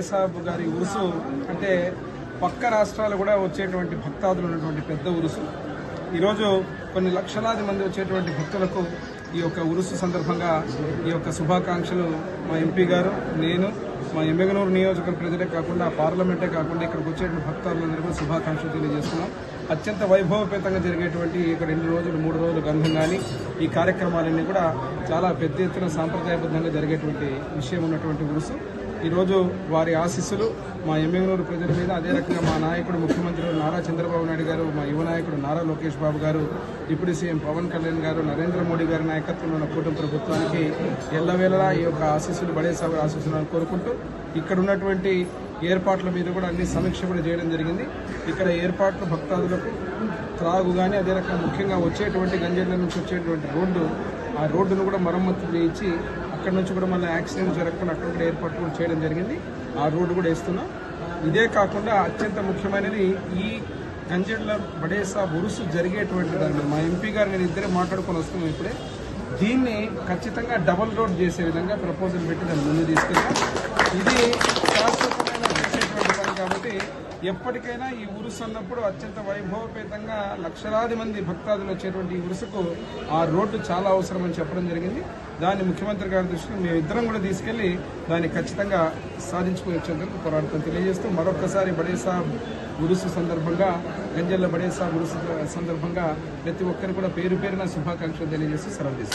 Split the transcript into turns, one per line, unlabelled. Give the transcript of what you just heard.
సాబ్ గారి ఉరుసు అంటే పక్క రాష్ట్రాలు కూడా వచ్చేటువంటి భక్తాదులు ఉన్నటువంటి పెద్ద ఉరుసు. ఈరోజు కొన్ని లక్షలాది మంది వచ్చేటువంటి భక్తులకు ఈ యొక్క ఉరుసు సందర్భంగా ఈ యొక్క శుభాకాంక్షలు మా ఎంపీ గారు, నేను, మా ఎమ్మెగనూరు నియోజకవర్గ ప్రజలే కాకుండా పార్లమెంటే కాకుండా ఇక్కడికి వచ్చేటువంటి భక్తాదులందరూ కూడా శుభాకాంక్షలు తెలియజేస్తున్నాం. అత్యంత వైభవపేతంగా జరిగేటువంటి ఇక 2 రోజులు 3 రోజులు గంధంగాని ఈ కార్యక్రమాలన్నీ కూడా చాలా పెద్ద ఎత్తున సాంప్రదాయబద్ధంగా జరిగేటువంటి విషయం ఉన్నటువంటి ఉరుసు. ఈరోజు వారి ఆశీస్సులు మా ఎమ్మెగనూరు ప్రజల మీద, అదే రకంగా మా నాయకుడు ముఖ్యమంత్రి నారా చంద్రబాబు నాయుడు గారు, మా యువ నాయకుడు నారా లోకేష్ బాబు గారు, డిప్యూటీ సీఎం పవన్ కళ్యాణ్ గారు, నరేంద్ర మోడీ గారి నాయకత్వంలో ఉన్న కూటమి ప్రభుత్వానికి ఎల్లవేళలా ఈ యొక్క ఆశీస్సులు బడేసాబు ఆశీస్సులను కోరుకుంటూ ఇక్కడ ఉన్నటువంటి ఏర్పాట్ల మీద కూడా అన్ని సమీక్ష కూడా చేయడం జరిగింది. ఇక్కడ ఏర్పాట్లు భక్తాదులకు త్రాగు కానీ, అదే రకంగా ముఖ్యంగా వచ్చేటువంటి గంజేళ్ల నుంచి వచ్చేటువంటి ఆ రోడ్డును కూడా మరమ్మతు చేయించి అక్కడ నుంచి కూడా మళ్ళీ యాక్సిడెంట్ జరగకుండా అక్కడ కూడా ఏర్పాట్లు కూడా చేయడం జరిగింది. ఆ రోడ్డు కూడా వేస్తున్నాం. ఇదే కాకుండా అత్యంత ముఖ్యమైనది ఈ గంజేళ్ల బడేసాబ్ ఉరుసు జరిగేటువంటి దాన్ని మా ఎంపీ గారు నేను ఇద్దరే మాట్లాడుకొని వస్తున్నాం ఇప్పుడే. దీన్ని ఖచ్చితంగా డబుల్ రోడ్ చేసే విధంగా ప్రపోజల్ పెట్టి దాన్ని ముందు తీసుకెళ్ళాం. ఇది శాశ్వతమైన వచ్చేటువంటి పని కాబట్టి ఎప్పటికైనా ఈ ఉరుసు అన్నప్పుడు అత్యంత వైభవపేతంగా లక్షలాది మంది భక్తాదులు వచ్చేటువంటి ఈ ఉరుసుకు ఆ రోడ్డు చాలా అవసరమని చెప్పడం జరిగింది. దాన్ని ముఖ్యమంత్రి గారి దృష్టిలో మేమిద్దరం కూడా తీసుకెళ్లి దాన్ని ఖచ్చితంగా సాధించుకుని వచ్చేందుకు పోరాడుతాం తెలియజేస్తూ మరొకసారి బడేసాబ్ ఉరుసు సందర్భంగా, గంజేళ్ల బడేసాబ్ ఉరుసు సందర్భంగా ప్రతి ఒక్కరు కూడా పేరు పేరున శుభాకాంక్షలు తెలియజేస్తూ సెలవు తీసుకుంటాం.